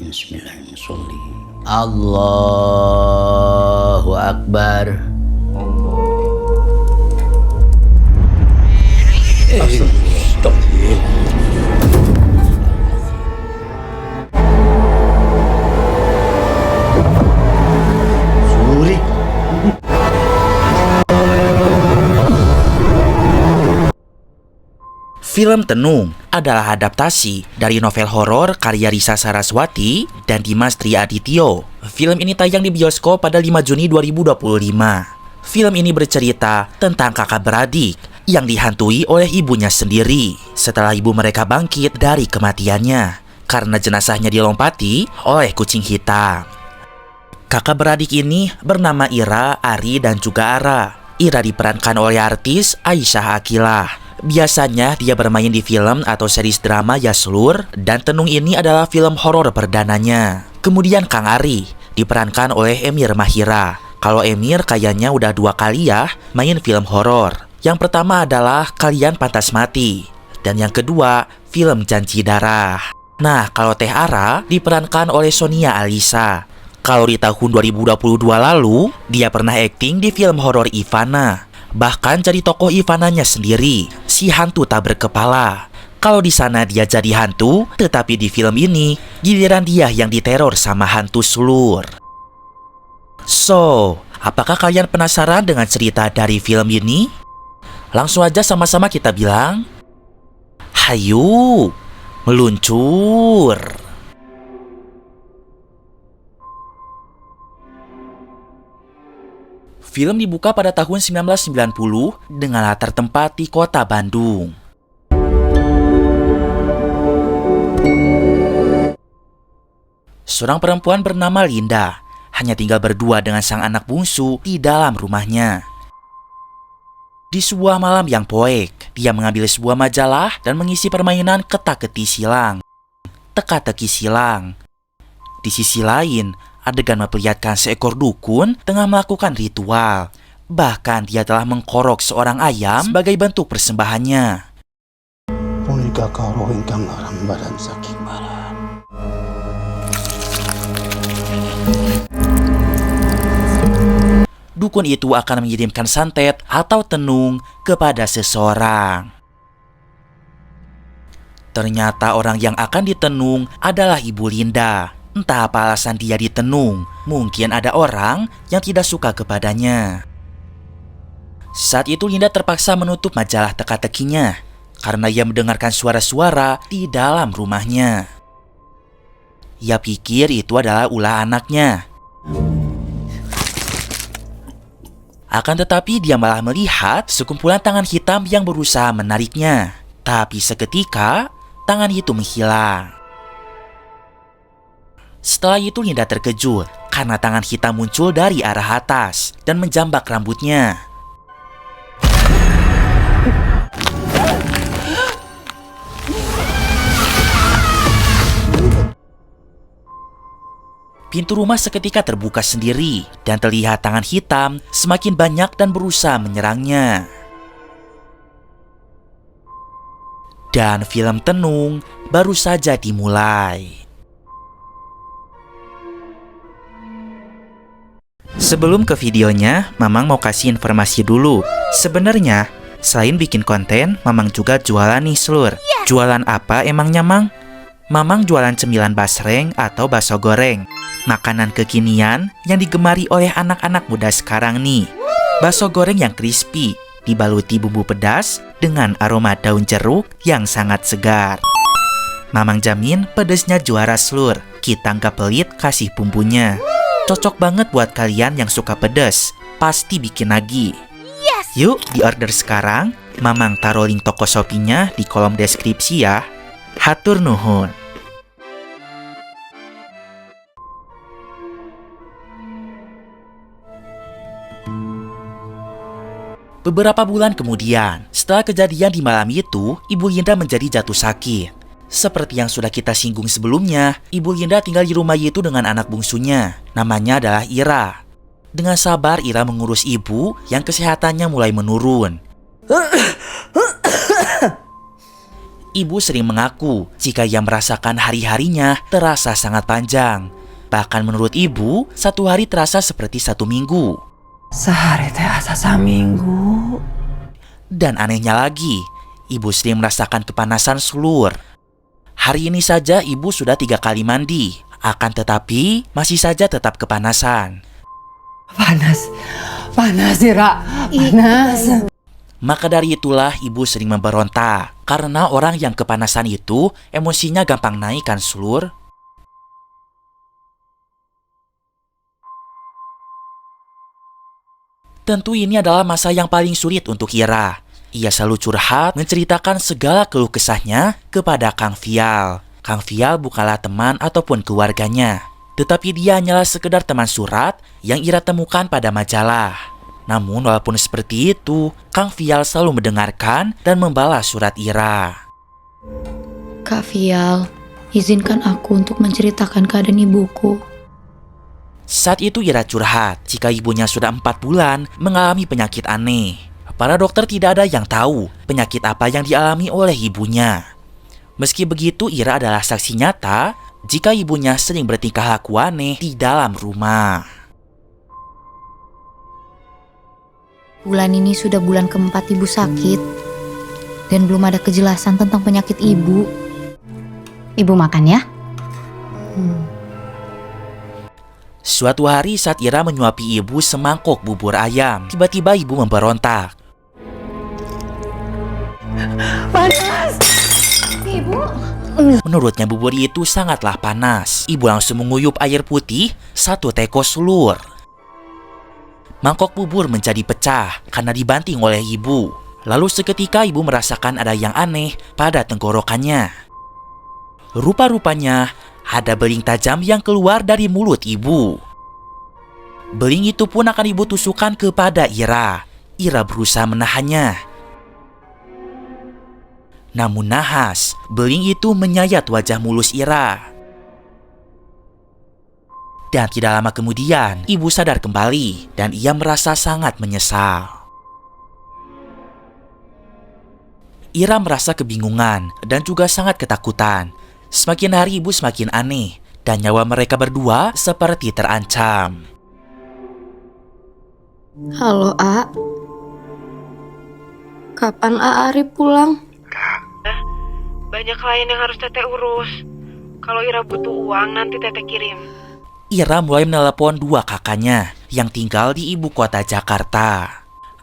Bismillahirrahmanirrahim. Allahu Akbar. Stop. Suri. Film Tenung adalah adaptasi dari novel horor karya Risa Saraswati dan Dimas Triadityo. Film ini tayang di bioskop pada 5 Juni 2025. Film ini bercerita tentang kakak beradik yang dihantui oleh ibunya sendiri setelah ibu mereka bangkit dari kematiannya karena jenazahnya dilompati oleh kucing hitam. Kakak beradik ini bernama Ira, Ari, dan juga Ara. Ira diperankan oleh artis Aisyah Akilah. Biasanya dia bermain di film atau series drama Yaslur, dan Tenung ini adalah film horor perdananya. Kemudian Kang Ari diperankan oleh Emir Mahira. Kalau Emir kayaknya udah 2 kali ya main film horor. Yang pertama adalah Kalian Pantas Mati, dan yang kedua film Janji Darah. Nah, kalau Teh Ara diperankan oleh Sonia Alisa. Kalau di tahun 2022 lalu, dia pernah akting di film horor Ivana. Bahkan jadi tokoh Ivananya sendiri, si hantu tak berkepala. Kalau di sana dia jadi hantu, tetapi di film ini giliran dia yang diteror sama hantu sulur. So, apakah kalian penasaran dengan cerita dari film ini? Langsung aja sama-sama kita bilang, hayu, meluncur. Film dibuka pada tahun 1990 dengan latar tempat di kota Bandung. Seorang perempuan bernama Linda hanya tinggal berdua dengan sang anak bungsu di dalam rumahnya. Di sebuah malam yang poek, dia mengambil sebuah majalah dan mengisi permainan ketak-keti silang, teka-teki silang. Di sisi lain, adegan memperlihatkan seekor dukun tengah melakukan ritual. Bahkan dia telah mengkorok seorang ayam sebagai bentuk persembahannya. Punika karo ingkang ngarambaran saking barat. Dukun itu akan mengirimkan santet atau tenung kepada seseorang. Ternyata orang yang akan ditenung adalah Ibu Linda. Entah apa alasan dia ditenung, mungkin ada orang yang tidak suka kepadanya. Saat itu Linda terpaksa menutup majalah teka-tekinya karena ia mendengarkan suara-suara di dalam rumahnya. Ia pikir itu adalah ulah anaknya. Akan tetapi dia malah melihat sekumpulan tangan hitam yang berusaha menariknya. Tapi seketika, tangan itu menghilang. Setelah itu Linda terkejut karena tangan hitam muncul dari arah atas dan menjambak rambutnya. Pintu rumah seketika terbuka sendiri dan terlihat tangan hitam semakin banyak dan berusaha menyerangnya. Dan film Tenung baru saja dimulai. Sebelum ke videonya, Mamang mau kasih informasi dulu. Sebenarnya, selain bikin konten, Mamang juga jualan nih, Slur. Jualan apa emangnya, Mang? Mamang jualan cemilan basreng atau bakso goreng. Makanan kekinian yang digemari oleh anak-anak muda sekarang nih. Bakso goreng yang crispy, dibaluti bumbu pedas dengan aroma daun jeruk yang sangat segar. Mamang jamin pedesnya juara, Slur. Kita nggak pelit kasih bumbunya. Cocok banget buat kalian yang suka pedas. Pasti bikin lagi. Yuk, di order sekarang. Mamang taruh link toko Shopee-nya di kolom deskripsi ya. Hatur nuhun. Beberapa bulan kemudian, setelah kejadian di malam itu, Ibu Linda menjadi jatuh sakit. Seperti yang sudah kita singgung sebelumnya, Ibu Linda tinggal di rumah itu dengan anak bungsunya. Namanya adalah Ira. Dengan sabar Ira mengurus ibu yang kesehatannya mulai menurun. Ibu sering mengaku jika ia merasakan hari-harinya terasa sangat panjang. Bahkan menurut ibu, satu hari terasa seperti 1 minggu. Sehari teh asa saminggu. Dan anehnya lagi, ibu sering merasakan kepanasan sulur. Hari ini saja ibu sudah 3 kali mandi, akan tetapi masih saja tetap kepanasan. Panas Ira, panas. Maka dari itulah ibu sering memberontak, karena orang yang kepanasan itu emosinya gampang naik kan sulur. Tentu ini adalah masa yang paling sulit untuk Ira. Ia selalu curhat menceritakan segala keluh kesahnya kepada Kang Fial. Kang Fial bukanlah teman ataupun keluarganya, tetapi dia hanyalah sekedar teman surat yang Ira temukan pada majalah. Namun walaupun seperti itu, Kang Fial selalu mendengarkan dan membalas surat Ira. Kak Fial, izinkan aku untuk menceritakan keadaan ibuku. Saat itu Ira curhat jika ibunya sudah 4 bulan mengalami penyakit aneh. Para dokter tidak ada yang tahu penyakit apa yang dialami oleh ibunya. Meski begitu, Ira adalah saksi nyata jika ibunya sering bertingkah laku aneh di dalam rumah. Bulan ini sudah bulan keempat ibu sakit dan belum ada kejelasan tentang penyakit ibu. Ibu makan ya? Suatu hari saat Ira menyuapi ibu semangkok bubur ayam, tiba-tiba ibu memberontak. Panas. Ibu. Menurutnya bubur itu sangatlah panas. Ibu langsung menguyup air putih 1 teko sulur. Mangkok bubur menjadi pecah karena dibanting oleh ibu. Lalu seketika ibu merasakan ada yang aneh pada tenggorokannya. Rupa-rupanya ada beling tajam yang keluar dari mulut ibu. Beling itu pun akan ibu tusukkan kepada Ira. Ira berusaha menahannya. Namun nahas, beling itu menyayat wajah mulus Ira. Dan tidak lama kemudian, ibu sadar kembali dan ia merasa sangat menyesal. Ira merasa kebingungan dan juga sangat ketakutan. Semakin hari ibu semakin aneh dan nyawa mereka berdua seperti terancam. Halo, A. Kapan A Ari pulang? Banyak klien yang harus Teteh urus. Kalau Ira butuh uang, nanti Teteh kirim. Ira mulai menelepon 2 kakaknya yang tinggal di ibu kota Jakarta.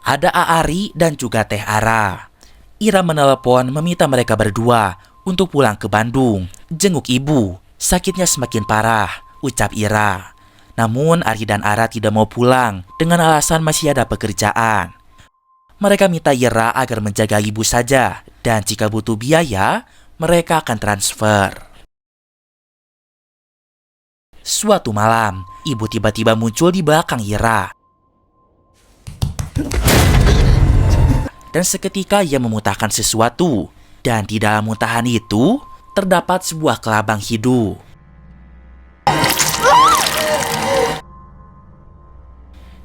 Ada Aari dan juga Teh Ara. Ira menelepon meminta mereka berdua untuk pulang ke Bandung, jenguk ibu. Sakitnya semakin parah, ucap Ira. Namun Ari dan Ara tidak mau pulang dengan alasan masih ada pekerjaan. Mereka minta Ira agar menjaga ibu saja, dan jika butuh biaya, mereka akan transfer. Suatu malam, ibu tiba-tiba muncul di belakang Ira. Dan seketika ia memuntahkan sesuatu. Dan di dalam muntahan itu, terdapat sebuah kelabang hidup.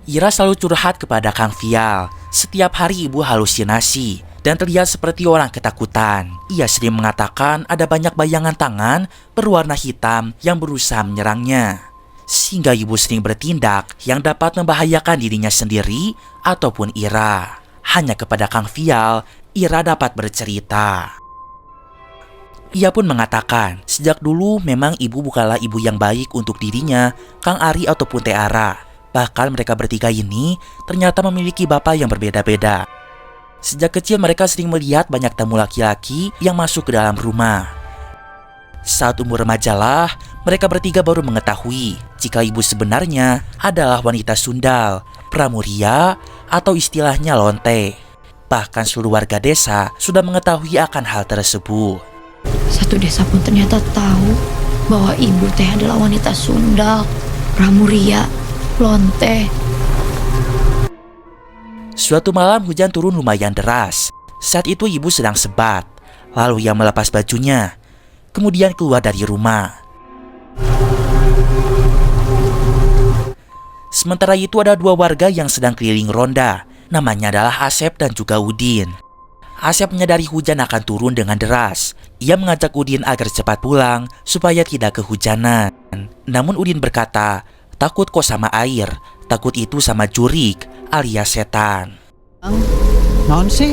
Ira selalu curhat kepada Kang Fial. Setiap hari ibu halusinasi dan terlihat seperti orang ketakutan. Ia sering mengatakan ada banyak bayangan tangan berwarna hitam yang berusaha menyerangnya. Sehingga ibu sering bertindak yang dapat membahayakan dirinya sendiri ataupun Ira. Hanya kepada Kang Fial, Ira dapat bercerita. Ia pun mengatakan, sejak dulu memang ibu bukanlah ibu yang baik untuk dirinya, Kang Ari ataupun Teh Ara. Bahkan mereka bertiga ini ternyata memiliki bapak yang berbeda-beda. Sejak kecil mereka sering melihat banyak tamu laki-laki yang masuk ke dalam rumah. Saat umur remajalah, mereka bertiga baru mengetahui jika ibu sebenarnya adalah wanita sundal, pramuria, atau istilahnya lonte. Bahkan seluruh warga desa sudah mengetahui akan hal tersebut. Satu desa pun ternyata tahu bahwa ibu teh adalah wanita sundal, pramuria, lonte. Suatu malam hujan turun lumayan deras. Saat itu ibu sedang sebat. Lalu ia melepas bajunya, kemudian keluar dari rumah. Sementara itu ada 2 warga yang sedang keliling ronda. Namanya adalah Asep dan juga Udin. Asep menyadari hujan akan turun dengan deras. Ia mengajak Udin agar cepat pulang supaya tidak kehujanan. Namun Udin berkata, takut kok sama air, takut itu sama jurik alias setan. Naon sih?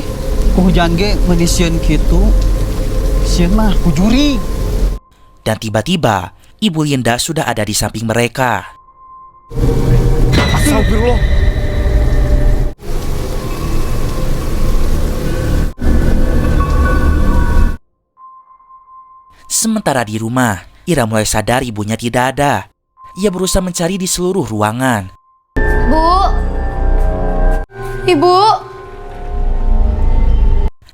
Ku hujan ge ngenisieun kitu. Sieun mah ku jurig. Dan tiba-tiba, Ibu Linda sudah ada di samping mereka. Astagfirullah. Sementara di rumah, Ira mulai sadar ibunya tidak ada. Ia berusaha mencari di seluruh ruangan. Bu! Ibu!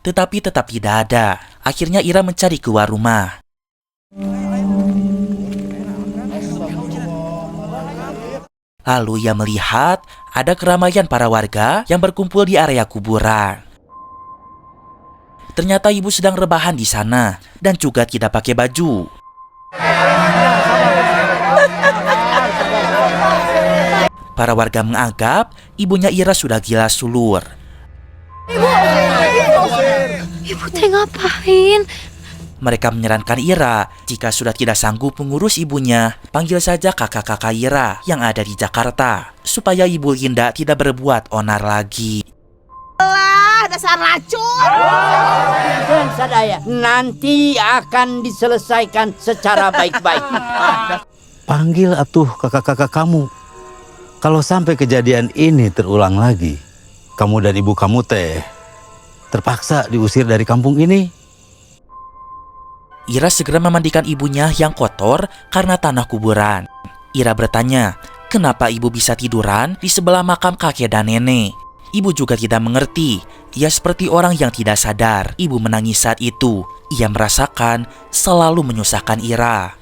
Tetapi tetap tidak ada. Akhirnya Ira mencari keluar rumah. Lalu ia melihat ada keramaian para warga yang berkumpul di area kuburan. Ternyata ibu sedang rebahan di sana dan juga tidak pakai baju. Para warga menganggap ibunya Ira sudah gila sulur. Ibu teh ngapain? Mereka menyarankan Ira, jika sudah tidak sanggup mengurus ibunya, panggil saja kakak-kakak Ira yang ada di Jakarta, supaya Ibu Linda tidak berbuat onar lagi. Dasar racun. Sadaya, nanti akan diselesaikan secara baik-baik. Panggil atuh kakak-kakak kamu. Kalau sampai kejadian ini terulang lagi, kamu dan ibu kamu teh terpaksa diusir dari kampung ini. Ira segera memandikan ibunya yang kotor karena tanah kuburan. Ira bertanya, kenapa ibu bisa tiduran di sebelah makam kakek dan nenek? Ibu juga tidak mengerti. Ia seperti orang yang tidak sadar. Ibu menangis saat itu. Ia merasakan selalu menyusahkan Ira.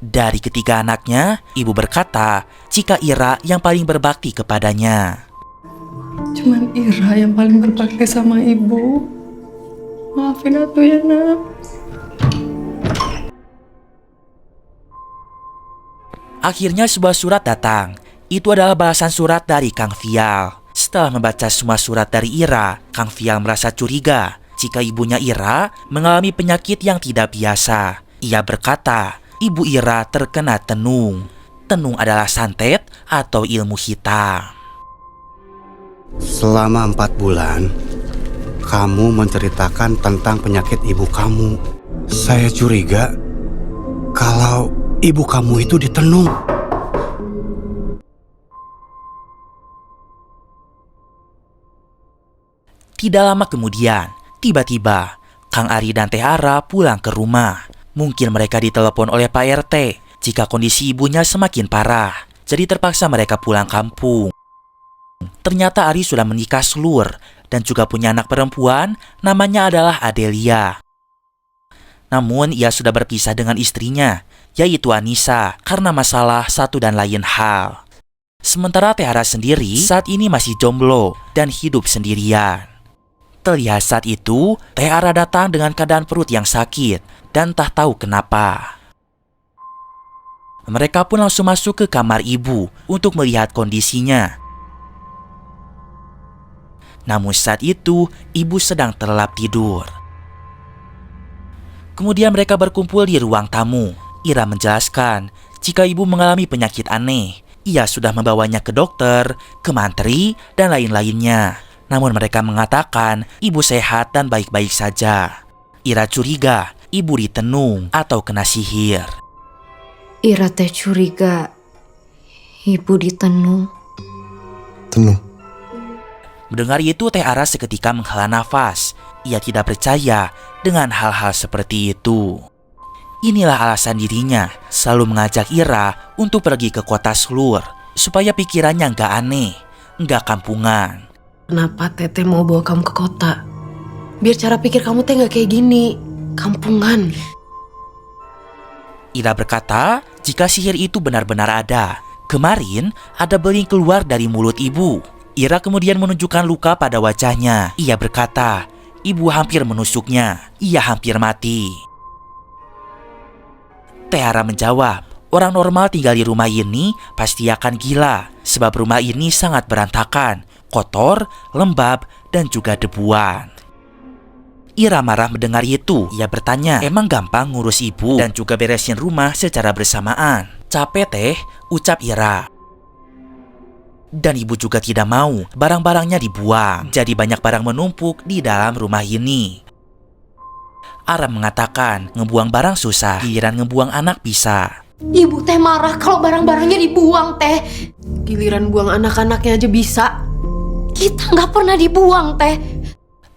Dari ketiga anaknya, ibu berkata jika Ira yang paling berbakti kepadanya. Cuman Ira yang paling berbakti sama ibu. Maafin aku ya, Nak. Akhirnya sebuah surat datang. Itu adalah balasan surat dari Kang Fial. Setelah membaca semua surat dari Ira, Kang Fial merasa curiga jika ibunya Ira mengalami penyakit yang tidak biasa. Ia berkata, ibu Ira terkena tenung. Tenung adalah santet atau ilmu hitam. Selama 4 bulan, kamu menceritakan tentang penyakit ibu kamu. Saya curiga kalau ibu kamu itu ditenung. Tidak lama kemudian, tiba-tiba Kang Ari dan Teh Ara pulang ke rumah. Mungkin mereka ditelepon oleh Pak RT jika kondisi ibunya semakin parah. Jadi terpaksa mereka pulang kampung. Ternyata Ari sudah menikah selur dan juga punya anak perempuan, namanya adalah Adelia. Namun ia sudah berpisah dengan istrinya, yaitu Anissa, karena masalah satu dan lain hal. Sementara Teh Ara sendiri saat ini masih jomblo dan hidup sendirian. Terlihat saat itu, Teh Ara datang dengan keadaan perut yang sakit dan tak tahu kenapa. Mereka pun langsung masuk ke kamar ibu untuk melihat kondisinya. Namun saat itu, ibu sedang terlelap tidur. Kemudian mereka berkumpul di ruang tamu. Ira menjelaskan jika ibu mengalami penyakit aneh. Ia sudah membawanya ke dokter, ke mantri, dan lain-lainnya. Namun mereka mengatakan ibu sehat dan baik-baik saja. Ira curiga ibu ditenung atau kena sihir. Ira teh curiga ibu ditenung. Tenung. Mendengar itu Teh Ara seketika menghela nafas. Ia tidak percaya dengan hal-hal seperti itu. Inilah alasan dirinya selalu mengajak Ira untuk pergi ke kota Selur supaya pikirannya nggak aneh, nggak kampungan. Kenapa Teteh mau bawa kamu ke kota? Biar cara pikir kamu teh nggak kayak gini, kampungan. Ira berkata jika sihir itu benar-benar ada. Kemarin ada beling keluar dari mulut ibu. Ira kemudian menunjukkan luka pada wajahnya. Ia berkata, ibu hampir menusuknya. Ia hampir mati. Teh Ara menjawab, orang normal tinggal di rumah ini pasti akan gila. Sebab rumah ini sangat berantakan, kotor, lembab, dan juga debuan. Ira marah mendengar itu. Ia bertanya, emang gampang ngurus ibu dan juga beresin rumah secara bersamaan? Capek teh, ucap Ira. Dan ibu juga tidak mau barang-barangnya dibuang. Jadi banyak barang menumpuk di dalam rumah ini. Aram mengatakan ngebuang barang susah, giliran ngebuang anak bisa. Ibu teh marah kalau barang-barangnya dibuang teh. Giliran buang anak-anaknya aja bisa. Kita nggak pernah dibuang teh.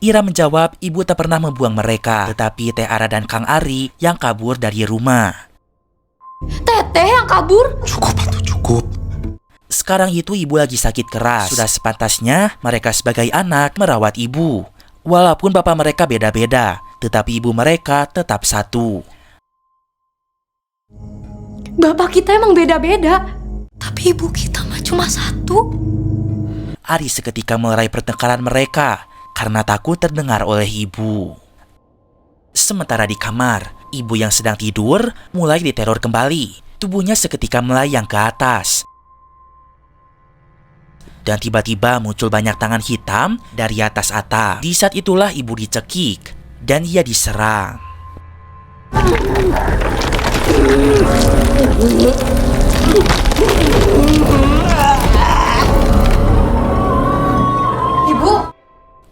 Ira menjawab ibu tak pernah membuang mereka, tetapi Teh Ara dan Kang Ari yang kabur dari rumah. Teteh yang kabur. Cukup Atuh, cukup. Sekarang itu ibu lagi sakit keras. Sudah sepantasnya mereka sebagai anak merawat ibu. Walaupun bapak mereka beda-beda, tetapi ibu mereka tetap satu. Bapak kita emang beda-beda, tapi ibu kita mah cuma satu. Ari seketika melerai pertengkaran mereka karena takut terdengar oleh ibu. Sementara di kamar, ibu yang sedang tidur mulai diteror kembali. Tubuhnya seketika melayang ke atas. Dan tiba-tiba muncul banyak tangan hitam dari atas atap. Di saat itulah ibu dicekik dan ia diserang. Ibu.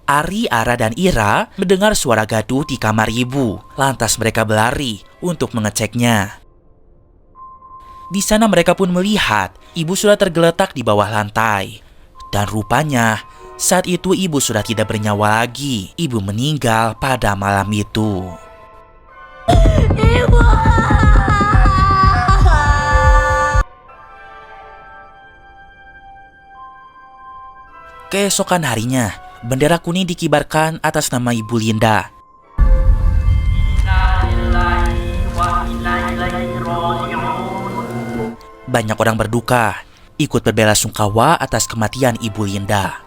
Ari, Ara, dan Ira mendengar suara gaduh di kamar ibu. Lantas mereka berlari untuk mengeceknya. Di sana mereka pun melihat ibu sudah tergeletak di bawah lantai. Dan rupanya saat itu ibu sudah tidak bernyawa lagi. Ibu meninggal pada malam itu. Ibu. Keesokan harinya, bendera kuning dikibarkan atas nama Ibu Linda. Banyak orang berduka, ikut berbelasungkawa atas kematian Ibu Linda.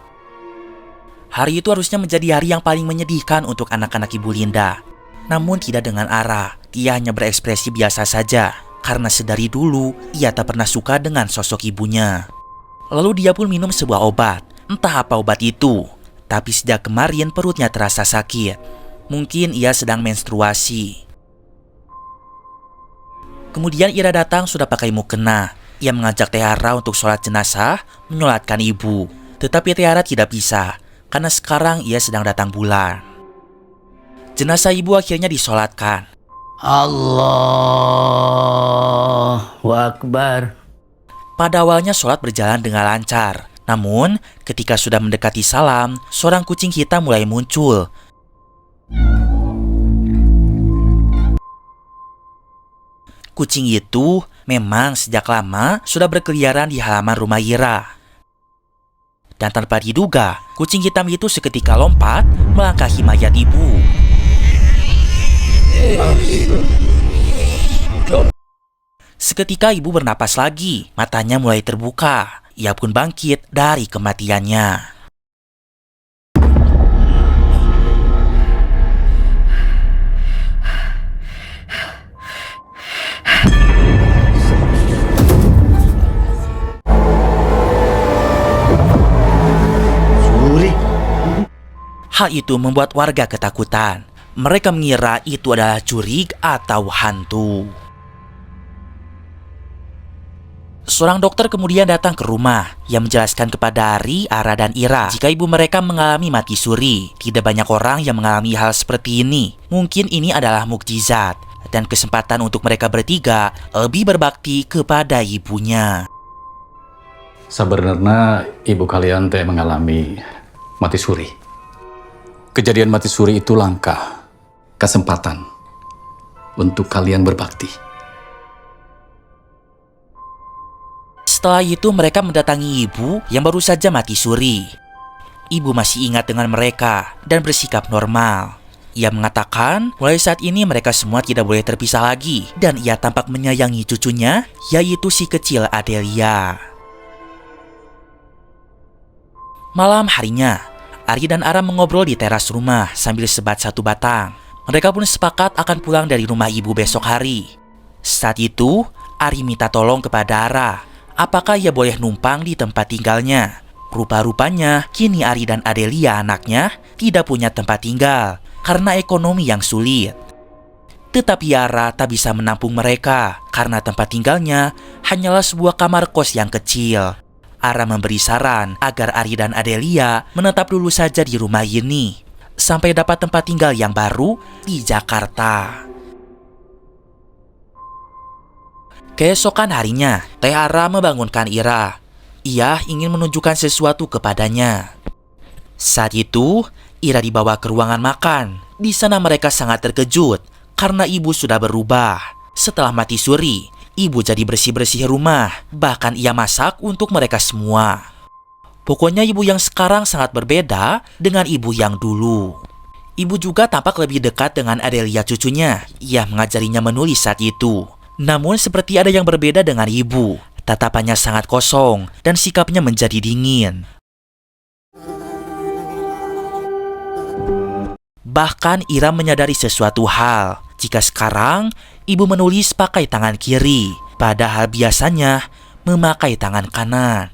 Hari itu harusnya menjadi hari yang paling menyedihkan untuk anak-anak Ibu Linda. Namun tidak dengan Ara, ia hanya berekspresi biasa saja, karena sedari dulu ia tak pernah suka dengan sosok ibunya. Lalu dia pun minum sebuah obat, entah apa obat itu, tapi sejak kemarin perutnya terasa sakit. Mungkin ia sedang menstruasi. Kemudian Ira datang sudah pakai mukena. Ia mengajak Teh Ara untuk sholat jenazah, menyolatkan ibu. Tetapi Teh Ara tidak bisa, karena sekarang ia sedang datang bulan. Jenazah ibu akhirnya disolatkan. Allahu Akbar. Pada awalnya sholat berjalan dengan lancar. Namun, ketika sudah mendekati salam, seorang kucing hitam mulai muncul. Kucing itu memang sejak lama sudah berkeliaran di halaman rumah Ira. Dan tanpa diduga, kucing hitam itu seketika lompat melangkahi mayat ibu. Seketika ibu bernapas lagi, matanya mulai terbuka. Ia pun bangkit dari kematiannya. Hal itu membuat warga ketakutan. Mereka mengira itu adalah jurig atau hantu. Seorang dokter kemudian datang ke rumah yang menjelaskan kepada Ari, Ara, dan Ira jika ibu mereka mengalami mati suri. Tidak banyak orang yang mengalami hal seperti ini. Mungkin ini adalah mukjizat dan kesempatan untuk mereka bertiga lebih berbakti kepada ibunya. Sebenarnya ibu kalian teh mengalami mati suri. Kejadian mati suri itu langka, kesempatan untuk kalian berbakti. Setelah itu mereka mendatangi ibu yang baru saja mati suri. Ibu masih ingat dengan mereka dan bersikap normal. Ia mengatakan mulai saat ini mereka semua tidak boleh terpisah lagi. Dan ia tampak menyayangi cucunya, yaitu si kecil Adelia. Malam harinya, Ari dan Ara mengobrol di teras rumah sambil sebat satu batang. Mereka pun sepakat akan pulang dari rumah ibu besok hari. Saat itu, Ari minta tolong kepada Ara. Apakah ia boleh numpang di tempat tinggalnya? Rupa-rupanya, kini Ari dan Adelia anaknya tidak punya tempat tinggal. karena ekonomi yang sulit. Tetapi Yara tak bisa menampung mereka karena tempat tinggalnya hanyalah sebuah kamar kos yang kecil. Ara memberi saran agar Ari dan Adelia menetap dulu saja di rumah ini sampai dapat tempat tinggal yang baru di Jakarta. Keesokan harinya, Teh Ara membangunkan Ira. Ia ingin menunjukkan sesuatu kepadanya. Saat itu, Ira dibawa ke ruangan makan. Di sana mereka sangat terkejut karena ibu sudah berubah. Setelah mati suri, ibu jadi bersih-bersih rumah. Bahkan ia masak untuk mereka semua. Pokoknya ibu yang sekarang sangat berbeda dengan ibu yang dulu. Ibu juga tampak lebih dekat dengan Adelia cucunya. Ia mengajarinya menulis saat itu. Namun seperti ada yang berbeda dengan ibu. Tatapannya sangat kosong dan sikapnya menjadi dingin. Bahkan Ira menyadari sesuatu hal. Jika sekarang ibu menulis pakai tangan kiri, padahal biasanya memakai tangan kanan.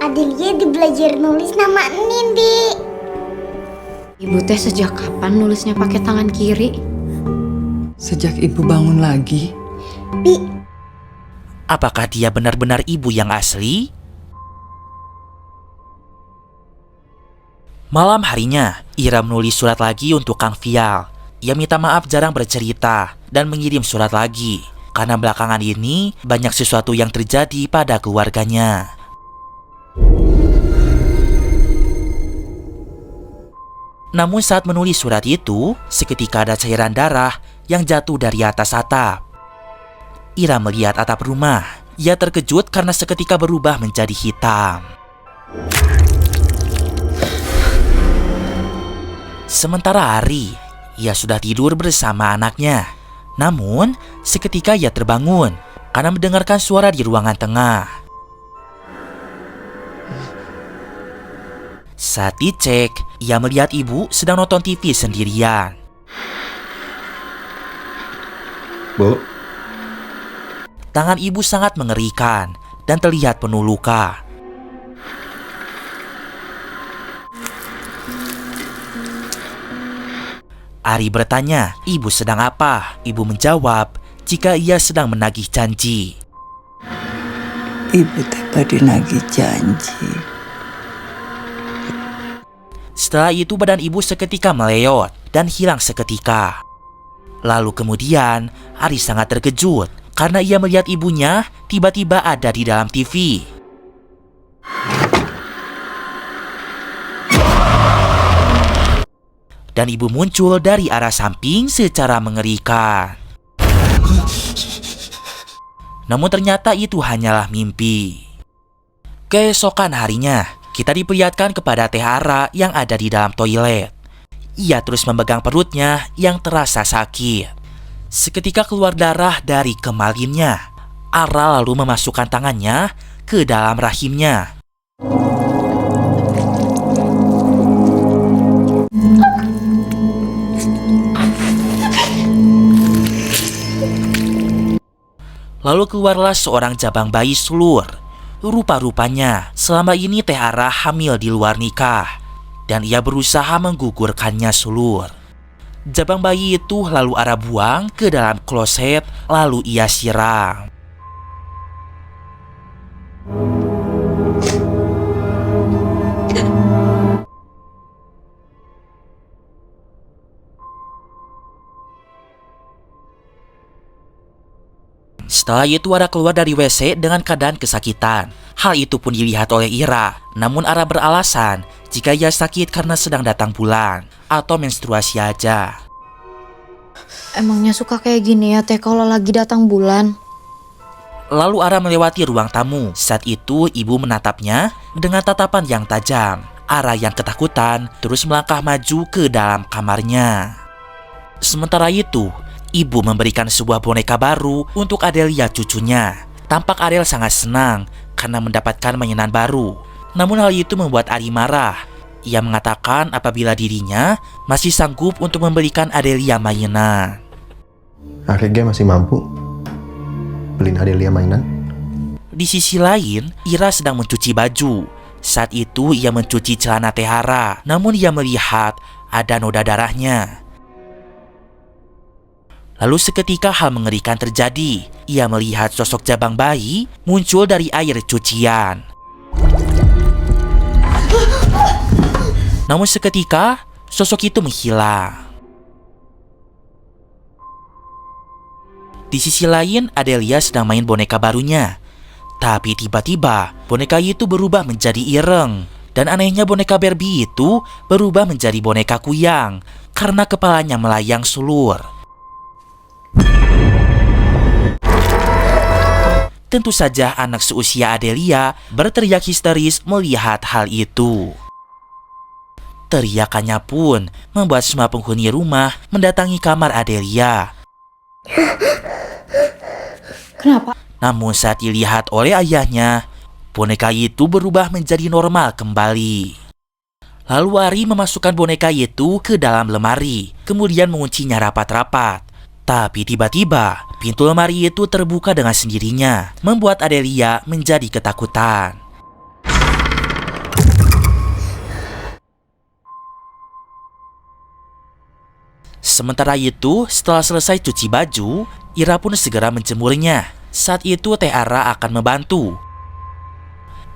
Adelia belajar nulis nama Nindi. Ibu teh sejak kapan nulisnya pakai tangan kiri? Sejak ibu bangun lagi. Bi, Apakah dia benar-benar ibu yang asli? Malam harinya, Ira menulis surat lagi untuk Kang Fial. Ia minta maaf jarang bercerita dan mengirim surat lagi karena belakangan ini banyak sesuatu yang terjadi pada keluarganya. Namun saat menulis surat itu, seketika ada cairan darah yang jatuh dari atas atap. Ira melihat atap rumah. Ia terkejut karena seketika berubah menjadi hitam. Sementara Ari, ia sudah tidur bersama anaknya. Namun, seketika ia terbangun karena mendengarkan suara di ruangan tengah. Saat dicek, ia melihat ibu sedang nonton TV sendirian. Bu, tangan ibu sangat mengerikan dan terlihat penuh luka. Ari bertanya, ibu sedang apa? Ibu menjawab, jika ia sedang menagih janji. Ibu teh pada nagih janji. Setelah itu badan ibu seketika meleot dan hilang seketika. Lalu kemudian, Ari sangat terkejut karena ia melihat ibunya tiba-tiba ada di dalam TV. Dan ibu muncul dari arah samping secara mengerikan. Namun ternyata itu hanyalah mimpi. Keesokan harinya, kita diperlihatkan kepada Teh Ara yang ada di dalam toilet. Ia terus memegang perutnya yang terasa sakit. Seketika keluar darah dari kemalinnya. Ara lalu memasukkan tangannya ke dalam rahimnya. Lalu keluarlah seorang jabang bayi sulur. Rupa-rupanya selama ini Teh Ara hamil di luar nikah dan ia berusaha menggugurkannya sulur. Jabang bayi itu lalu Ara buang ke dalam kloset lalu ia siram. Setelah itu Ara keluar dari WC dengan keadaan kesakitan. Hal itu pun dilihat oleh Ira. Namun Ara beralasan jika ia sakit karena sedang datang bulan atau menstruasi aja. Emangnya suka kayak gini ya teh kalau lagi datang bulan? Lalu Ara melewati ruang tamu. Saat itu ibu menatapnya dengan tatapan yang tajam. Ara yang ketakutan terus melangkah maju ke dalam kamarnya. Sementara itu, ibu memberikan sebuah boneka baru untuk Adelia cucunya. Tampak Ariel sangat senang karena mendapatkan mainan baru. Namun hal itu membuat Ari marah. Ia mengatakan apabila dirinya masih sanggup untuk memberikan Adelia mainan. Akhirnya masih mampu beliin Adelia mainan. Di sisi lain, Ira sedang mencuci baju. Saat itu ia mencuci celana Teh Ara. Namun ia melihat ada noda darahnya. Lalu seketika hal mengerikan terjadi. Ia melihat sosok jabang bayi muncul dari air cucian. Namun seketika sosok itu menghilang. Di sisi lain, Adelia sedang main boneka barunya. Tapi tiba-tiba boneka itu berubah menjadi ireng. Dan anehnya boneka Barbie itu berubah menjadi boneka kuyang karena kepalanya melayang sulur. Tentu saja anak seusia Adelia berteriak histeris melihat hal itu. Teriakannya pun membuat semua penghuni rumah mendatangi kamar Adelia. Kenapa? Namun saat dilihat oleh ayahnya, boneka itu berubah menjadi normal kembali. Lalu Ari memasukkan boneka itu ke dalam lemari, kemudian menguncinya rapat-rapat. Tapi tiba-tiba, pintu lemari itu terbuka dengan sendirinya, membuat Adelia menjadi ketakutan. Sementara itu, setelah selesai cuci baju, Ira pun segera menjemurnya. Saat itu Tiara akan membantu.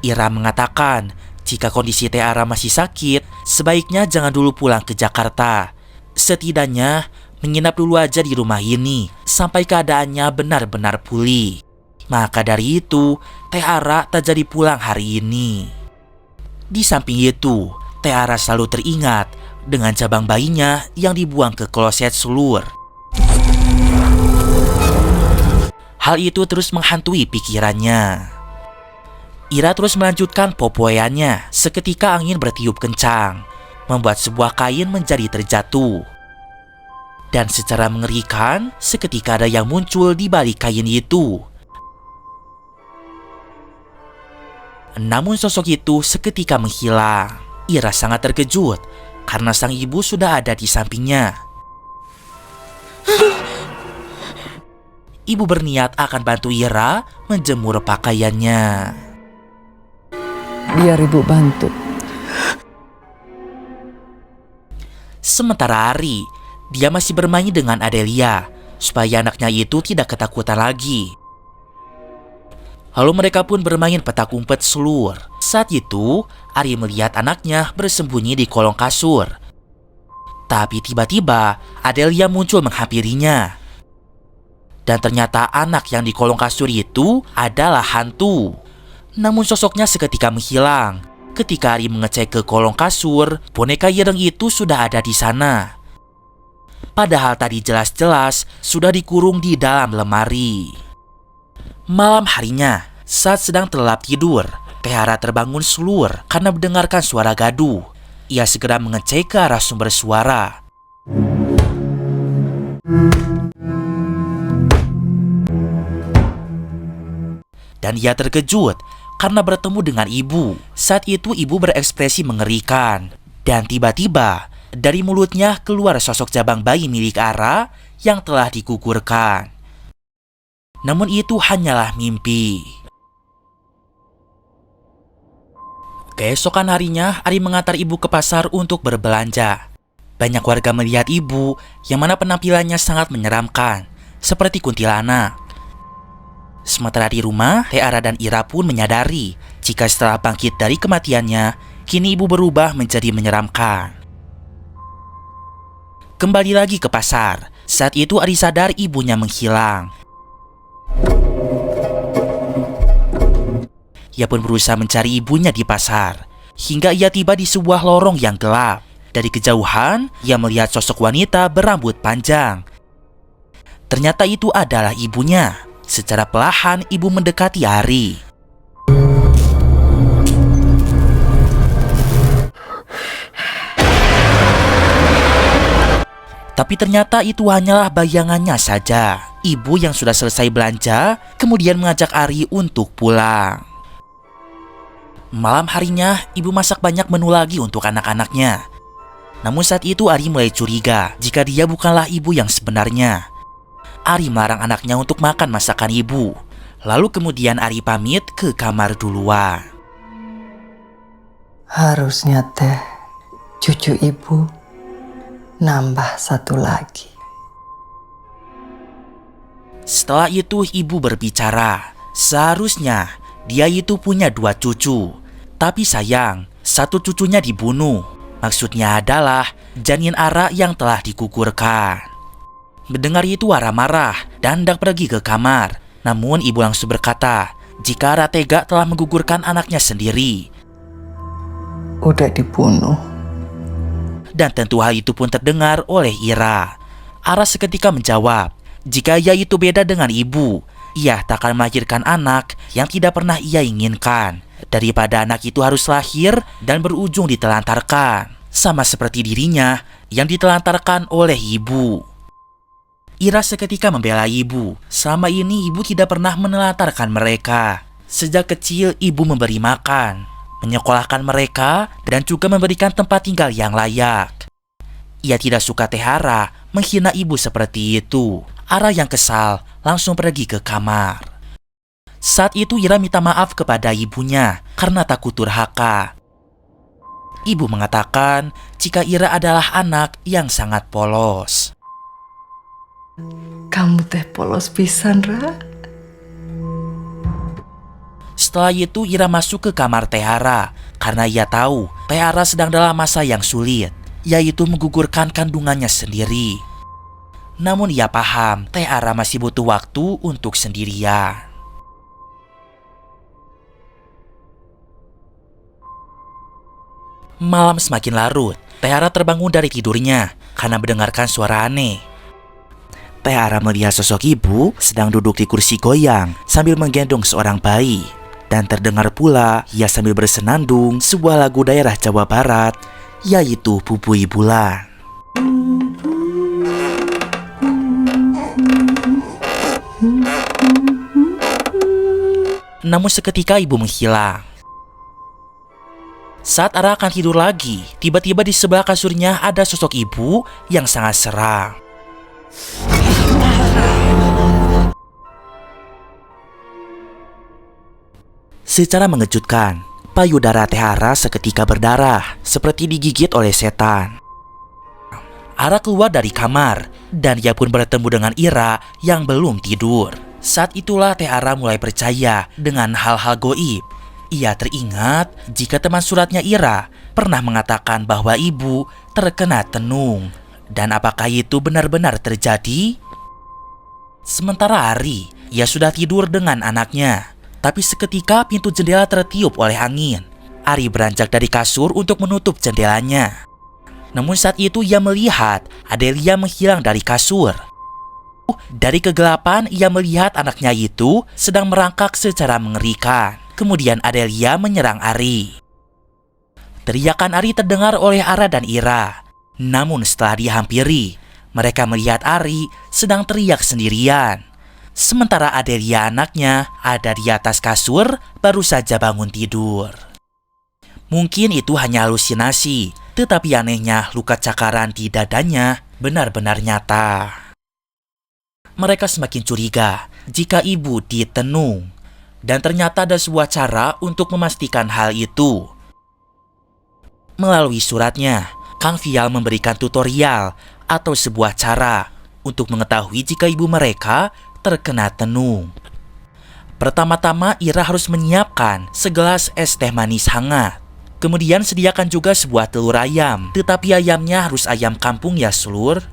Ira mengatakan, jika kondisi Tiara masih sakit, sebaiknya jangan dulu pulang ke Jakarta. Setidaknya, menginap dulu aja di rumah ini, sampai keadaannya benar-benar pulih. Maka dari itu, Tiara tak jadi pulang hari ini. Di samping itu, Tiara selalu teringat dengan cabang bayinya yang dibuang ke kloset sulur. Hal itu terus menghantui pikirannya. Ira terus melanjutkan popoeannya. Seketika angin bertiup kencang, membuat sebuah kain menjadi terjatuh. Dan secara mengerikan, seketika ada yang muncul di balik kain itu. Namun sosok itu seketika menghilang. Ira sangat terkejut karena sang ibu sudah ada di sampingnya. Ibu berniat akan bantu Ira menjemur pakaiannya. Biar ibu bantu. Sementara Ari, dia masih bermain dengan Adelia supaya anaknya itu tidak ketakutan lagi. Lalu mereka pun bermain petak umpet sulur. Saat itu, Ari melihat anaknya bersembunyi di kolong kasur. Tapi tiba-tiba Adelia muncul menghampirinya. Dan ternyata anak yang di kolong kasur itu adalah hantu. Namun sosoknya seketika menghilang. Ketika Ari mengecek ke kolong kasur, boneka ireng itu sudah ada di sana. Padahal tadi jelas-jelas sudah dikurung di dalam lemari. Malam harinya, saat sedang terlelap tidur, Tiara terbangun sulur karena mendengarkan suara gaduh. Ia segera mengecek ke arah sumber suara. Dan ia terkejut karena bertemu dengan ibu. Saat itu ibu berekspresi mengerikan. Dan tiba-tiba dari mulutnya keluar sosok jabang bayi milik Ara yang telah digugurkan. Namun itu hanyalah mimpi. Keesokan harinya, Ari mengantar ibu ke pasar untuk berbelanja. Banyak warga melihat ibu yang mana penampilannya sangat menyeramkan, seperti kuntilanak. Sementara di rumah, Tiara dan Ira pun menyadari jika setelah bangkit dari kematiannya, kini ibu berubah menjadi menyeramkan. Kembali lagi ke pasar. Saat itu Ari sadar ibunya menghilang. Ia pun berusaha mencari ibunya di pasar, hingga ia tiba di sebuah lorong yang gelap. Dari kejauhan, ia melihat sosok wanita berambut panjang. Ternyata itu adalah ibunya. Secara perlahan, ibu mendekati Ari. Tapi ternyata itu hanyalah bayangannya saja. Ibu yang sudah selesai belanja, kemudian mengajak Ari untuk pulang. Malam harinya, ibu masak banyak menu lagi untuk anak-anaknya. Namun saat itu Ari mulai curiga jika dia bukanlah ibu yang sebenarnya. Ari melarang anaknya untuk makan masakan ibu. Lalu kemudian Ari pamit ke kamar duluan. Harusnya teh cucu ibu nambah satu lagi. Setelah itu ibu berbicara. Seharusnya dia itu punya 2 cucu. Tapi sayang, satu cucunya dibunuh. Maksudnya adalah janin Ara yang telah digugurkan. Mendengar itu Ara marah dan hendak pergi ke kamar. Namun ibu langsung berkata, jika Ara tega telah menggugurkan anaknya sendiri. Udah dibunuh. Dan tentu hal itu pun terdengar oleh Ira. Ara seketika menjawab, jika ia itu beda dengan ibu, ia tak akan melahirkan anak yang tidak pernah ia inginkan. Daripada anak itu harus lahir dan berujung ditelantarkan, sama seperti dirinya yang ditelantarkan oleh ibu. Ira seketika membela ibu. Selama ini ibu tidak pernah menelantarkan mereka. Sejak kecil ibu memberi makan, menyekolahkan mereka, dan juga memberikan tempat tinggal yang layak. Ia tidak suka Teh Ara menghina ibu seperti itu. Ara yang kesal langsung pergi ke kamar. Saat itu Ira minta maaf kepada ibunya karena takut durhaka. Ibu mengatakan jika Ira adalah anak yang sangat polos. Kamu teh polos pisan, Ra. Setelah itu Ira masuk ke kamar Teh Ara karena ia tahu Teh Ara sedang dalam masa yang sulit, yaitu menggugurkan kandungannya sendiri. Namun ia paham Teh Ara masih butuh waktu untuk sendirian. Malam semakin larut. Teh Ara terbangun dari tidurnya karena mendengarkan suara aneh. Teh Ara melihat sosok ibu sedang duduk di kursi goyang sambil menggendong seorang bayi. Dan terdengar pula ia sambil bersenandung sebuah lagu daerah Jawa Barat, yaitu Bubui Bulan. Namun seketika ibu menghilang. Saat Ara akan tidur lagi, tiba-tiba di sebelah kasurnya ada sosok ibu yang sangat seram. Secara mengejutkan, payudara Teh Ara seketika berdarah, seperti digigit oleh setan. Ara keluar dari kamar, dan ia pun bertemu dengan Ira yang belum tidur. Saat itulah Teh Ara mulai percaya dengan hal-hal goib. Ia teringat jika teman suratnya Ira pernah mengatakan bahwa ibu terkena tenung. Dan apakah itu benar-benar terjadi? Sementara hari, ia sudah tidur dengan anaknya. Tapi seketika pintu jendela tertiup oleh angin. Ari beranjak dari kasur untuk menutup jendelanya. Namun saat itu ia melihat Adelia menghilang dari kasur. Dari kegelapan ia melihat anaknya itu sedang merangkak secara mengerikan. Kemudian Adelia menyerang Ari. Teriakan Ari terdengar oleh Ara dan Ira. Namun setelah dihampiri, mereka melihat Ari sedang teriak sendirian. Sementara Adelia anaknya ada di atas kasur baru saja bangun tidur. Mungkin itu hanya halusinasi, tetapi anehnya luka cakaran di dadanya benar-benar nyata. Mereka semakin curiga jika ibu ditenung. Dan ternyata ada sebuah cara untuk memastikan hal itu. Melalui suratnya, Kang Vial memberikan tutorial atau sebuah cara untuk mengetahui jika ibu mereka terkena tenung. Pertama-tama Ira harus menyiapkan segelas es teh manis hangat. Kemudian sediakan juga sebuah telur ayam, tetapi ayamnya harus ayam kampung ya seluruh.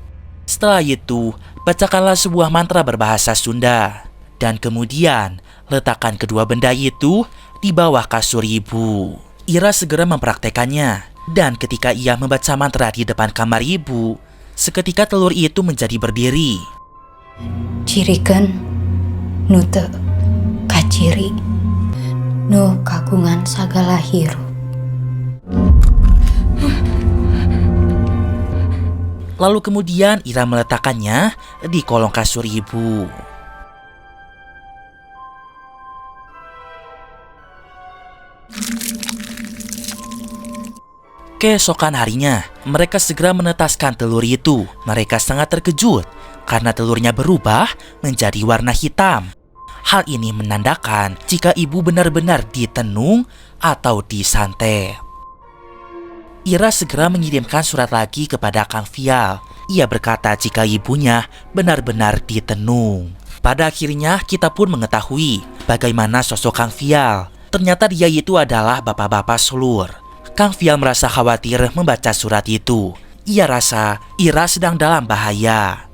Setelah itu, bacakanlah sebuah mantra berbahasa Sunda. Dan kemudian, letakkan kedua benda itu di bawah kasur ibu. Ira segera mempraktekannya. Dan ketika ia membaca mantra di depan kamar ibu, seketika telur itu menjadi berdiri. Cirikeun nu teu kaciri, nu kagungan sagala hirup. Lalu kemudian Ira meletakkannya di kolong kasur ibu. Keesokan harinya, mereka segera menetaskan telur itu. Mereka sangat terkejut karena telurnya berubah menjadi warna hitam. Hal ini menandakan jika ibu benar-benar ditenung atau disantet. Ira segera mengirimkan surat lagi kepada Kang Vial. Ia berkata jika ibunya benar-benar ditenung. Pada akhirnya kita pun mengetahui bagaimana sosok Kang Vial. Ternyata dia itu adalah bapak-bapak Sulur. Kang Vial merasa khawatir membaca surat itu. Ia rasa Ira sedang dalam bahaya.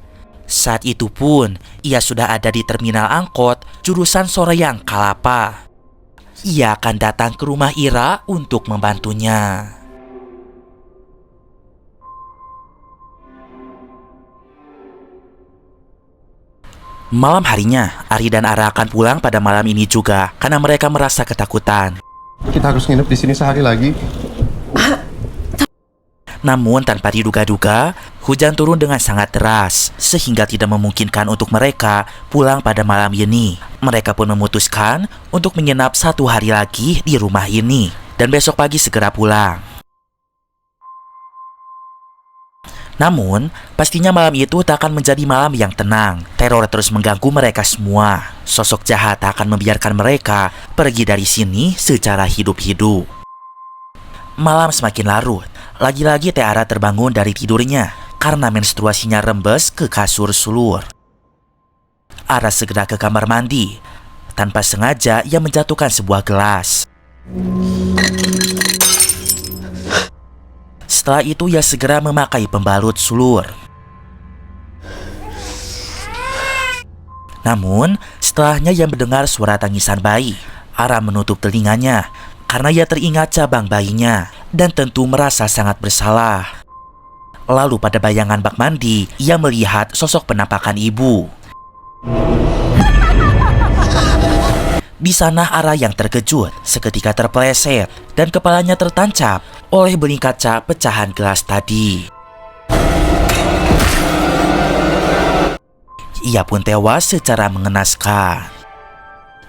Saat itu pun ia sudah ada di terminal angkot jurusan Soreang Kalapa. Ia akan datang ke rumah Ira untuk membantunya. Malam harinya, Ari dan Ara akan pulang pada malam ini juga karena mereka merasa ketakutan. Kita harus nginep di sini sehari lagi. Namun tanpa diduga-duga, hujan turun dengan sangat deras sehingga tidak memungkinkan untuk mereka pulang pada malam ini. Mereka pun memutuskan untuk menginap 1 hari lagi di rumah ini dan besok pagi segera pulang. Namun, pastinya malam itu tak akan menjadi malam yang tenang. Teror terus mengganggu mereka semua. Sosok jahat tak akan membiarkan mereka pergi dari sini secara hidup-hidup. Malam semakin larut. Lagi-lagi Teh Ara terbangun dari tidurnya karena menstruasinya rembes ke kasur Sulur. Ara segera ke kamar mandi. Tanpa sengaja ia menjatuhkan sebuah gelas. Setelah itu ia segera memakai pembalut Sulur. Namun, setelahnya ia mendengar suara tangisan bayi. Ara menutup telinganya karena ia teringat cabang bayinya dan tentu merasa sangat bersalah. Lalu pada bayangan bak mandi, ia melihat sosok penampakan ibu. Di sana Ara yang terkejut seketika terpeleset dan kepalanya tertancap oleh beling kaca pecahan gelas tadi. Ia pun tewas secara mengenaskan.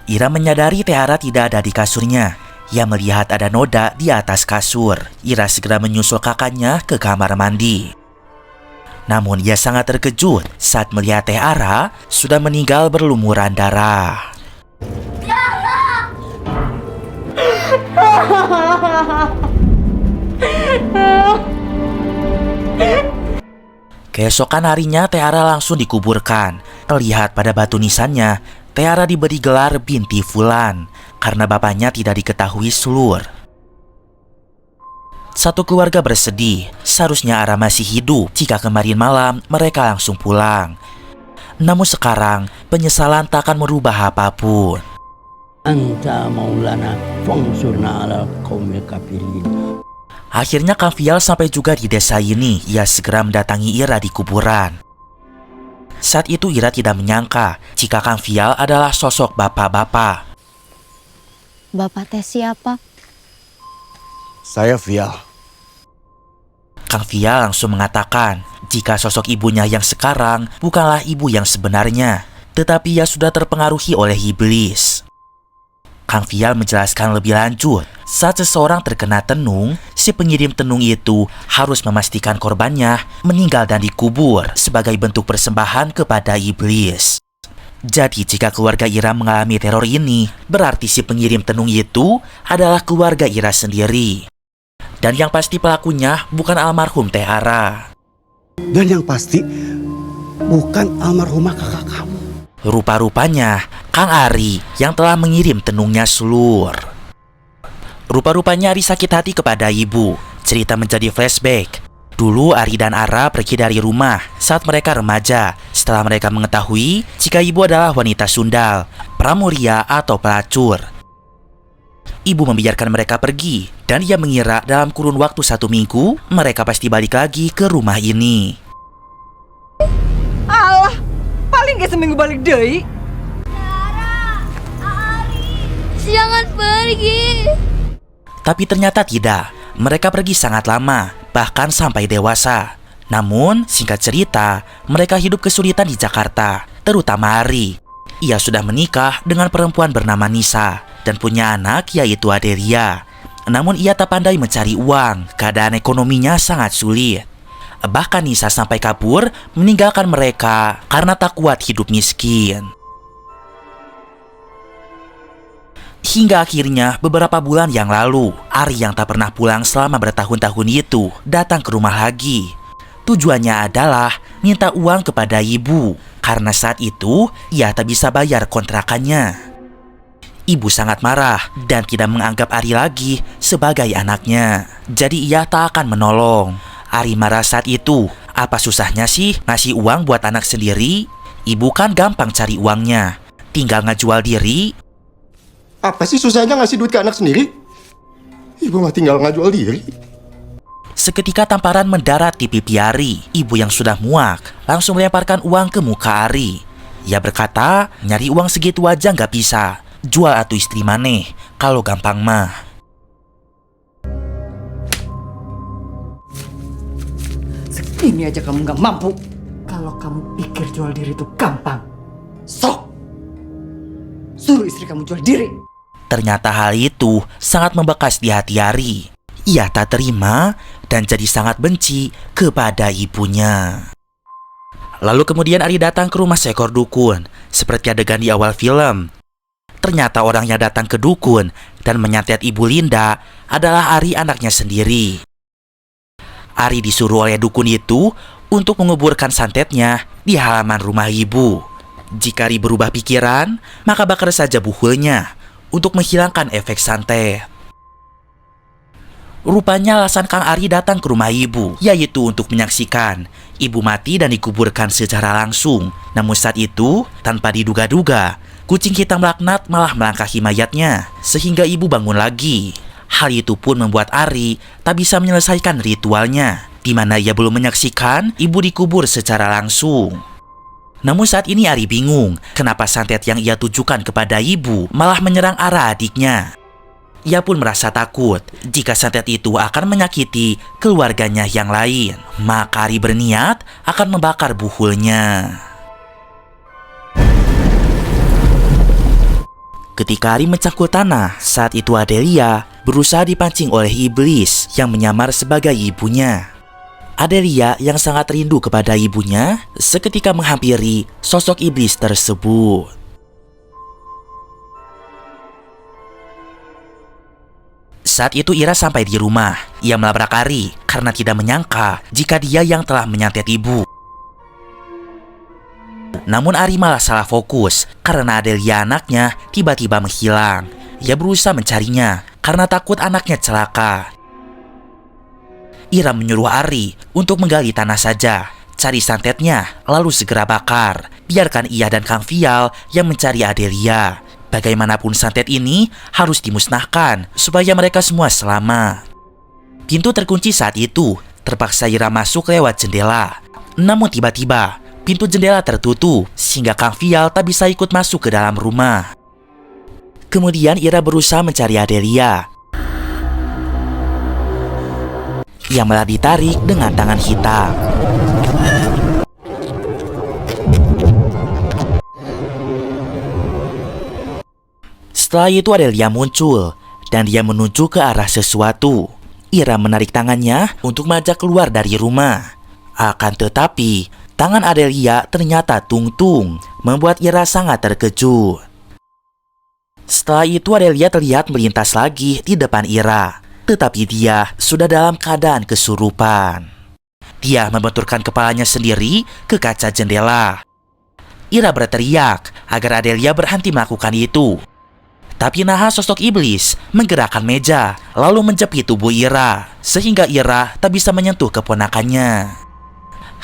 Ira menyadari Teh Ara tidak ada di kasurnya. Ia melihat ada noda di atas kasur. Ira segera menyusul kakaknya ke kamar mandi. Namun ia sangat terkejut saat melihat Teh Ara sudah meninggal berlumuran darah. Keesokan harinya Teh Ara langsung dikuburkan. Terlihat pada batu nisannya, Teh Ara diberi gelar Binti Fulan karena bapaknya tidak diketahui Sulur. Satu keluarga bersedih, seharusnya Ara masih hidup jika kemarin malam mereka langsung pulang. Namun sekarang penyesalan tak akan merubah apapun. Anta maulana fangsurna ala qaumil kafirin. Akhirnya Kang Vial sampai juga di desa ini. Ia segera mendatangi Ira di kuburan. Saat itu Ira tidak menyangka jika Kang Vial adalah sosok bapak-bapak. Bapak teh siapa? Saya Vial. Kang Vial langsung mengatakan jika sosok ibunya yang sekarang bukanlah ibu yang sebenarnya, tetapi ia sudah terpengaruhi oleh iblis. Kang Vial menjelaskan lebih lanjut, saat seseorang terkena tenung, si pengirim tenung itu harus memastikan korbannya meninggal dan dikubur sebagai bentuk persembahan kepada iblis. Jadi jika keluarga Ira mengalami teror ini, berarti si pengirim tenung itu adalah keluarga Ira sendiri. Dan yang pasti pelakunya bukan almarhum Teh Ara. Dan yang pasti bukan almarhumah kakak kamu. Rupa-rupanya Kang Ari yang telah mengirim tenungnya Sulur. Rupa-rupanya Ari sakit hati kepada ibu. Cerita menjadi flashback. Dulu Ari dan Ara pergi dari rumah saat mereka remaja setelah mereka mengetahui jika ibu adalah wanita sundal, pramuria atau pelacur. Ibu membiarkan mereka pergi dan ia mengira dalam kurun waktu 1 minggu mereka pasti balik lagi ke rumah ini. Alah, paling gak seminggu balik deui. Jangan pergi. Tapi ternyata tidak. Mereka pergi sangat lama, bahkan sampai dewasa. Namun, singkat cerita, mereka hidup kesulitan di Jakarta, terutama Ari. Ia sudah menikah dengan perempuan bernama Nisa dan punya anak yaitu Adelia. Namun ia tak pandai mencari uang, keadaan ekonominya sangat sulit. Bahkan Nisa sampai kabur meninggalkan mereka karena tak kuat hidup miskin. Hingga akhirnya beberapa bulan yang lalu, Ari yang tak pernah pulang selama bertahun-tahun itu datang ke rumah lagi. Tujuannya adalah minta uang kepada ibu, karena saat itu ia tak bisa bayar kontrakannya. Ibu sangat marah dan tidak menganggap Ari lagi sebagai anaknya. Jadi ia tak akan menolong. Ari marah saat itu. Apa susahnya sih ngasih uang buat anak sendiri? Ibu kan gampang cari uangnya. Tinggal ngejual diri. Apa sih susahnya ngasih duit ke anak sendiri? Ibu mah tinggal ngajual diri. Seketika tamparan mendarat di pipi Ari. Ibu yang sudah muak langsung melemparkan uang ke muka Ari. Ia berkata, nyari uang segitu aja nggak bisa. Jual atuh istri maneh, kalau gampang mah. Segini aja kamu nggak mampu. Kalau kamu pikir jual diri itu gampang, sok suruh istri kamu jual diri. Ternyata hal itu sangat membekas di hati Ari. Ia tak terima dan jadi sangat benci kepada ibunya. Lalu kemudian Ari datang ke rumah seekor dukun, seperti adegan di awal film. Ternyata orang yang datang ke dukun dan menyantet Ibu Linda adalah Ari anaknya sendiri. Ari disuruh oleh dukun itu untuk menguburkan santetnya di halaman rumah ibu. Jika Ari berubah pikiran, maka bakar saja buhulnya untuk menghilangkan efek santet. Rupanya alasan Kang Ari datang ke rumah ibu yaitu untuk menyaksikan ibu mati dan dikuburkan secara langsung. Namun saat itu, tanpa diduga-duga, kucing hitam laknat malah melangkahi mayatnya sehingga ibu bangun lagi. Hal itu pun membuat Ari tak bisa menyelesaikan ritualnya, di mana ia belum menyaksikan ibu dikubur secara langsung. Namun saat ini Ari bingung kenapa santet yang ia tujukan kepada ibu malah menyerang arah adiknya. Ia pun merasa takut jika santet itu akan menyakiti keluarganya yang lain. Maka Ari berniat akan membakar buhulnya. Ketika Ari mencangkul tanah, saat itu Adelia berusaha dipancing oleh iblis yang menyamar sebagai ibunya. Adelia yang sangat rindu kepada ibunya seketika menghampiri sosok iblis tersebut. Saat itu Ira sampai di rumah. Ia melabrak Ari karena tidak menyangka jika dia yang telah menyantet ibu. Namun Ari malah salah fokus karena Adelia anaknya tiba-tiba menghilang. Ia berusaha mencarinya karena takut anaknya celaka. Ira menyuruh Ari untuk menggali tanah saja, cari santetnya, lalu segera bakar. Biarkan ia dan Kang Vial yang mencari Adelia. Bagaimanapun santet ini harus dimusnahkan supaya mereka semua selamat. Pintu terkunci saat itu. Terpaksa Ira masuk lewat jendela. Namun tiba-tiba pintu jendela tertutup sehingga Kang Vial tak bisa ikut masuk ke dalam rumah. Kemudian Ira berusaha mencari Adelia. Ia malah ditarik dengan tangan hitam. Setelah itu Adelia muncul dan dia menuju ke arah sesuatu. Ira menarik tangannya untuk mengajak keluar dari rumah. Akan tetapi, tangan Adelia ternyata tungtung, membuat Ira sangat terkejut. Setelah itu Adelia terlihat melintas lagi di depan Ira, tetapi dia sudah dalam keadaan kesurupan. Dia membenturkan kepalanya sendiri ke kaca jendela. Ira berteriak agar Adelia berhenti melakukan itu. Tapi nahas sosok iblis menggerakkan meja lalu menjepit tubuh Ira sehingga Ira tak bisa menyentuh keponakannya.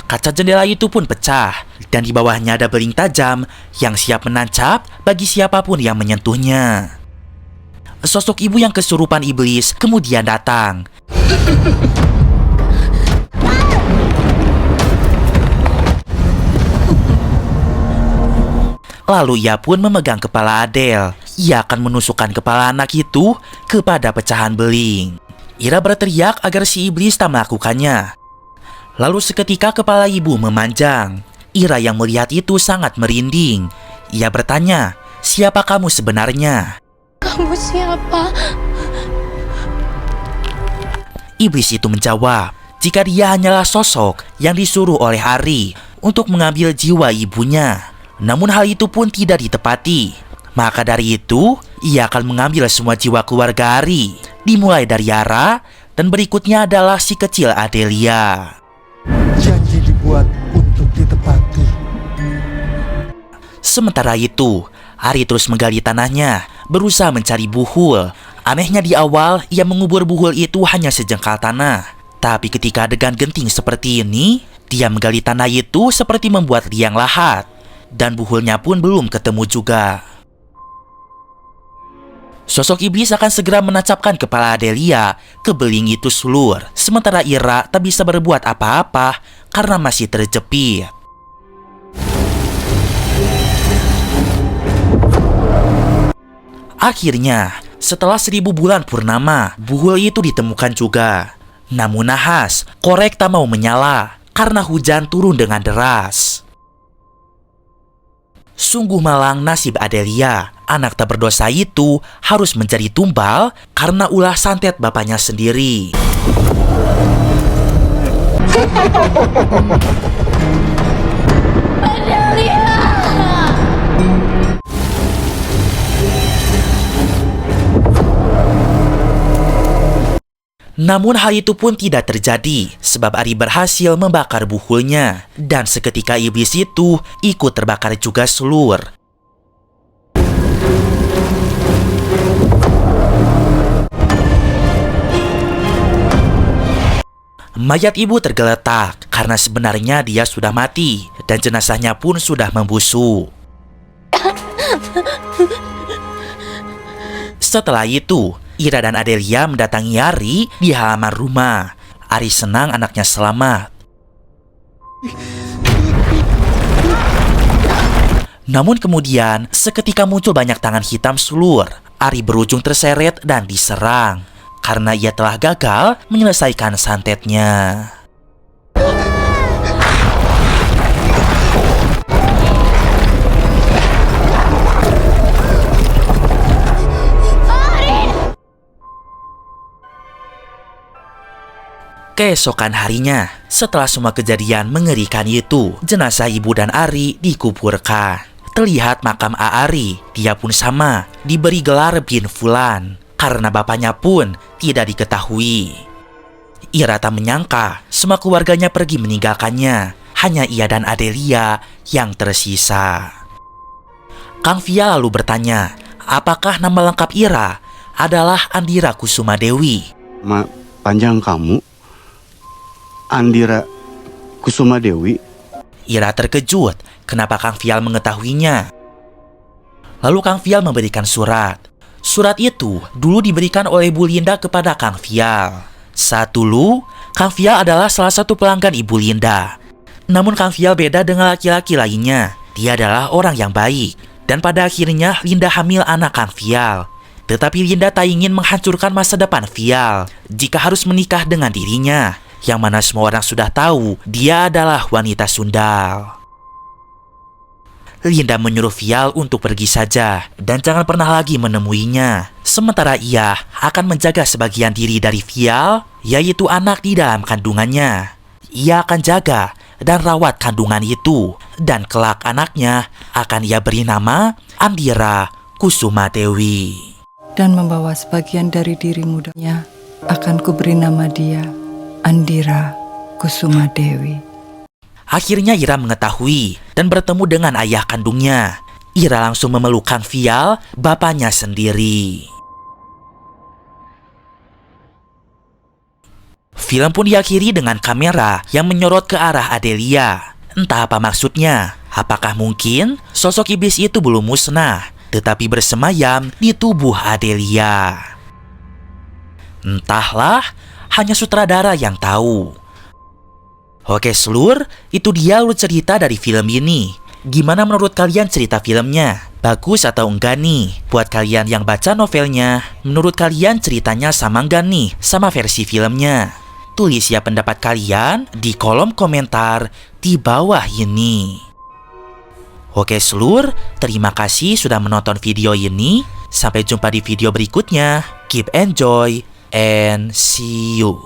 Kaca jendela itu pun pecah dan di bawahnya ada beling tajam yang siap menancap bagi siapapun yang menyentuhnya. Sosok ibu yang kesurupan iblis kemudian datang. Lalu ia pun memegang kepala Adele. Ia akan menusukkan kepala anak itu kepada pecahan beling. Ira berteriak agar si iblis tak melakukannya. Lalu seketika kepala ibu memanjang. Ira yang melihat itu sangat merinding. Ia bertanya, "Siapa kamu sebenarnya?" "Kamu siapa?" Iblis itu menjawab, jika dia hanyalah sosok yang disuruh oleh Ari untuk mengambil jiwa ibunya. Namun hal itu pun tidak ditepati. Maka dari itu, ia akan mengambil semua jiwa keluarga Ari, dimulai dari Yara, dan berikutnya adalah si kecil Adelia. Janji dibuat untuk ditepati. Sementara itu, Ari terus menggali tanahnya, berusaha mencari buhul. Anehnya di awal, ia mengubur buhul itu hanya sejengkal tanah. Tapi ketika adegan genting seperti ini, dia menggali tanah itu seperti membuat liang lahat. Dan buhulnya pun belum ketemu juga. Sosok iblis akan segera menancapkan kepala Adelia ke beling itu Slur. Sementara Ira tak bisa berbuat apa-apa karena masih terjepit. Akhirnya, setelah 1000 bulan purnama, buhul itu ditemukan juga. Namun nahas, korek tak mau menyala karena hujan turun dengan deras. Sungguh malang nasib Adelia. Anak tak berdosa itu harus menjadi tumbal karena ulah santet bapaknya sendiri. Namun hal itu pun tidak terjadi sebab Ari berhasil membakar buhulnya dan seketika iblis itu ikut terbakar juga Slur. Mayat ibu tergeletak karena sebenarnya dia sudah mati dan jenazahnya pun sudah membusuk. Setelah itu, Ira dan Adelia mendatangi Ari di halaman rumah. Ari senang anaknya selamat. Namun kemudian, seketika muncul banyak tangan hitam Slur. Ari berujung terseret dan diserang karena ia telah gagal menyelesaikan santetnya. Keesokan harinya, setelah semua kejadian mengerikan itu, jenazah ibu dan Ari dikuburkan. Terlihat makam Ari, dia pun sama, diberi gelar bin Fulan, karena bapaknya pun tidak diketahui. Ira tak menyangka semua keluarganya pergi meninggalkannya, hanya ia dan Adelia yang tersisa. Kang Fia lalu bertanya, apakah nama lengkap Ira adalah Andira Kusuma Dewi? Panjang kamu? Andira Kusuma Dewi? Ira terkejut kenapa Kang Fial mengetahuinya. Lalu Kang Fial memberikan surat. Surat itu dulu diberikan oleh Bu Linda kepada Kang Fial. Saat dulu, Kang Fial adalah salah satu pelanggan Ibu Linda. Namun Kang Fial beda dengan laki-laki lainnya. Dia adalah orang yang baik. Dan pada akhirnya Linda hamil anak Kang Fial. Tetapi Linda tak ingin menghancurkan masa depan Fial jika harus menikah dengan dirinya, yang mana semua orang sudah tahu dia adalah wanita sundal. Linda menyuruh Fial untuk pergi saja dan jangan pernah lagi menemuinya. Sementara ia akan menjaga sebagian diri dari Fial, yaitu anak di dalam kandungannya. Ia akan jaga dan rawat kandungan itu, dan kelak anaknya akan ia beri nama Andira Kusuma Dewi. Dan membawa sebagian dari diri mudanya, akan kuberi nama dia Andira Kusuma Dewi. Akhirnya Ira mengetahui dan bertemu dengan ayah kandungnya. Ira langsung memeluk Kang Fial, bapaknya sendiri. Film pun diakhiri dengan kamera yang menyorot ke arah Adelia. Entah apa maksudnya. Apakah mungkin sosok iblis itu belum musnah, tetapi bersemayam di tubuh Adelia? Entahlah, hanya sutradara yang tahu. Oke Slur, itu dia alur cerita dari film ini. Gimana menurut kalian cerita filmnya? Bagus atau enggak nih? Buat kalian yang baca novelnya, menurut kalian ceritanya sama enggak nih sama versi filmnya? Tulis ya pendapat kalian di kolom komentar di bawah ini. Oke Slur, terima kasih sudah menonton video ini. Sampai jumpa di video berikutnya. Keep enjoy and see you.